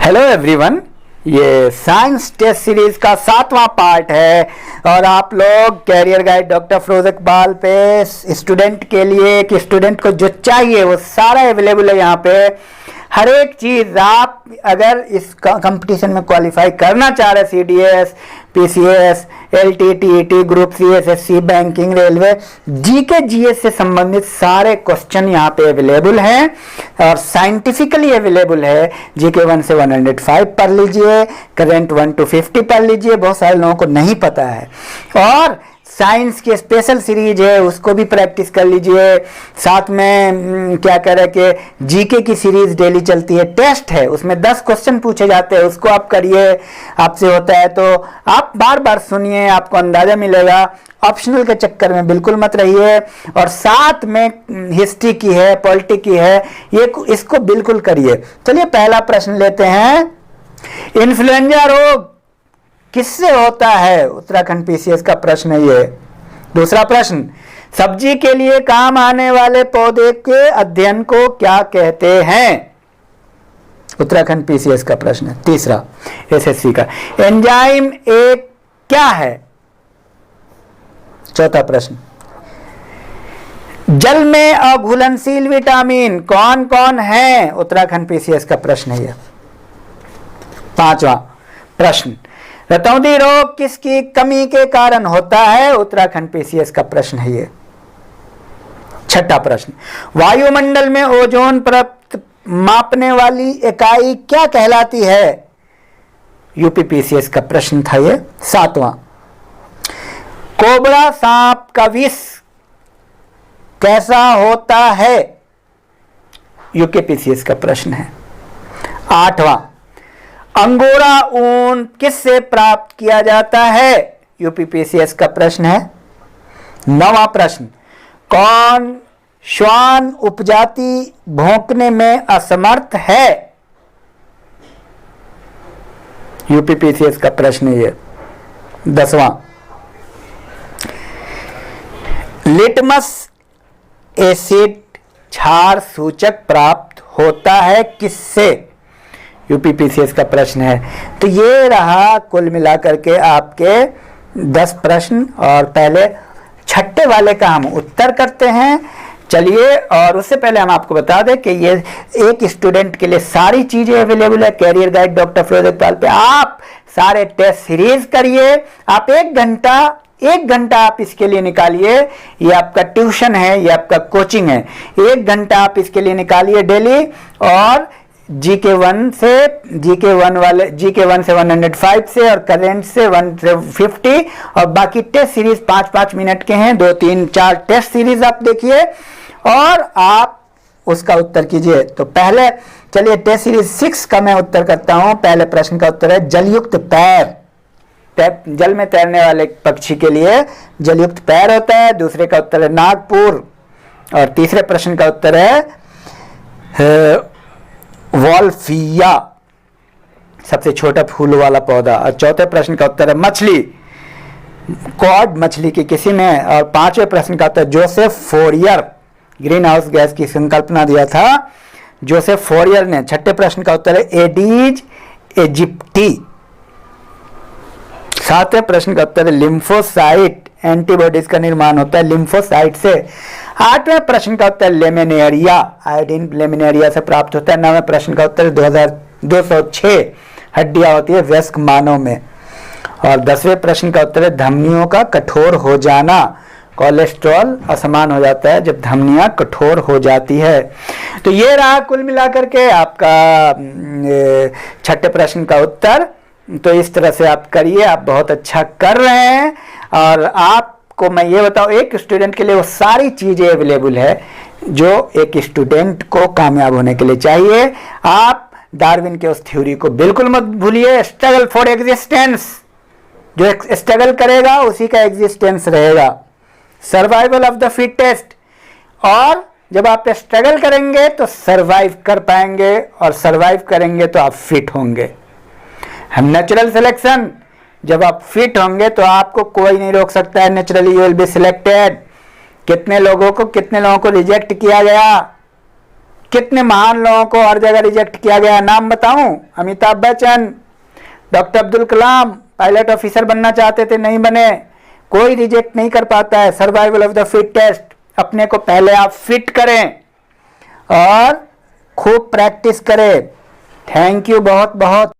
Hello everyone, ये science test series का 7वां पार्ट है और आप लोग career guide doctor Firoz Iqbal पे स्टूडेंट के लिए कि स्टूडेंट को जो चाहिए वो सारा अवेलेबल है। यहाँ पे हर एक चीज़ आप अगर इस कंपटीशन में क्वालिफाई करना चाह रहे, CDS, PCS, LT, TET, group C, SSC, banking, railway, GK, GS से संबंधित सारे क्वेश्चन यहाँ पे अवेलेबल हैं और साइंटिफिकली अवेलेबल है। GK 1 से 105 पढ़ लीजिए, करेंट 1 to 50 पढ़ लीजिए, बहुत सारे लोगों को नहीं पता है। और साइंस की स्पेशल सीरीज है, उसको भी प्रैक्टिस कर लीजिए। साथ में क्या कह रहे कि जीके की सीरीज डेली चलती है, टेस्ट है, उसमें 10 क्वेश्चन पूछे जाते हैं, उसको आप करिए। आपसे होता है तो आप बार बार सुनिए, आपको अंदाजा मिलेगा। ऑप्शनल के चक्कर में बिल्कुल मत रहिए। और साथ में हिस्ट्री की है, पॉलिटिक्स की है, ये इसको बिल्कुल करिए। चलिए पहला प्रश्न लेते हैं। इन्फ्लुएंजा रोग किससे होता है? उत्तराखंड PCS का प्रश्न है ये। दूसरा प्रश्न, सब्जी के लिए काम आने वाले पौधे के अध्ययन को क्या कहते हैं? उत्तराखंड PCS का प्रश्न है। तीसरा SSC का, एंजाइम एक क्या है? चौथा प्रश्न, जल में अघुलनशील विटामिन कौन कौन है? उत्तराखंड PCS का प्रश्न है ये। पांचवा प्रश्न, रतौंधी रोग किसकी कमी के कारण होता है? उत्तराखंड PCS का प्रश्न है ये। छठा प्रश्न, वायुमंडल में ओजोन परत मापने वाली इकाई क्या कहलाती है? UP PCS का प्रश्न था ये। सातवां, कोबरा सांप का विष कैसा होता है? UK PCS का प्रश्न है। आठवां, अंगोरा ऊन किससे प्राप्त किया जाता है? UP PCS का प्रश्न है। नौवां प्रश्न, कौन श्वान उपजाति भौंकने में असमर्थ है? UP PCS का प्रश्न है ये। 10वां, लिटमस एसिड क्षार सूचक प्राप्त होता है किससे? UP PCS का प्रश्न है। तो ये रहा कुल मिलाकर के आपके 10 प्रश्न और पहले छठे वाले का हम उत्तर करते हैं। चलिए, और उससे पहले हम आपको बता दें कि ये एक स्टूडेंट के लिए सारी चीजें अवेलेबल है career guide doctor Firoz Iqbal पे। आप सारे टेस्ट सीरीज करिए। आप एक घंटा आप इसके लिए निकालिए। ये आपका ट्यूशन है, ये आपका कोचिंग है। 1 घंटा आप इसके लिए निकालिए डेली। और GK 1 से 105 से और करेंट से 1 से 50 और बाकी टेस्ट सीरीज 5-5 मिनट के हैं। 2, 3, 4 टेस्ट सीरीज आप देखिए और आप उसका उत्तर कीजिए। तो पहले चलिए टेस्ट सीरीज 6 का मैं उत्तर करता हूं। पहले प्रश्न का उत्तर है जलयुक्त पैर। जल में तैरने वाले पक्षी के लिए जलयुक्त पैर होता है। दूसरे का उत्तर है नागपुर और तीसरे प्रश्न का उत्तर है वॉल्फिया, सबसे छोटा फूल वाला पौधा। और चौथे प्रश्न का उत्तर है मछली, कॉड मछली की किसी में। और पांचवें प्रश्न का उत्तर Joseph Fourier, greenhouse gas की संकल्पना दिया था जोसेफ फोरियर ने। छठे प्रश्न का उत्तर है एडीज इजिप्टी। सातवें प्रश्न का उत्तर है लिम्फोसाइट, एंटीबॉडीज का निर्माण होता है लिम्फोसाइट से। आठवें प्रश्न का उत्तर लेमिनेरिया, आयोडीन लेमिनेरिया से प्राप्त होता है। 9वें प्रश्न का उत्तर 2206 हड्डियां होती है वयस्क मानव में। और 10वें प्रश्न का उत्तर है धमनियों का कठोर हो जाना। कोलेस्ट्रॉल असमान हो जाता है जब धमनियां कठोर हो जाती है। तो ये रहा कुल मिलाकर के आपका छठे प्रश्न का उत्तर। तो इस तरह से आप करिए, आप बहुत अच्छा कर रहे हैं। और आपको मैं ये बताऊं, एक स्टूडेंट के लिए वो सारी चीजें अवेलेबल है जो एक स्टूडेंट को कामयाब होने के लिए चाहिए। आप डार्विन के उस थ्योरी को बिल्कुल मत भूलिए, स्ट्रगल फॉर एग्जिस्टेंस। जो स्ट्रगल करेगा उसी का एग्जिस्टेंस रहेगा, सर्वाइवल ऑफ द फिटेस्ट। और जब आप स्ट्रगल करेंगे तो सर्वाइव कर पाएंगे और सर्वाइव करेंगे तो आप फिट होंगे। हम नेचुरल सिलेक्शन, जब आप फिट होंगे तो आपको कोई नहीं रोक सकता है। Naturally you will be selected. कितने लोगों को रिजेक्ट किया गया, कितने महान लोगों को हर जगह रिजेक्ट किया गया, नाम बताऊं? Amitabh Bachchan, doctor Abdul Kalam pilot officer बनना चाहते थे, नहीं बने। कोई रिजेक्ट नहीं कर पाता है। Survival of the fittest. अपने को पहले आप फिट करें और खूब प्रैक्टिस करें। थैंक यू बहुत बहुत।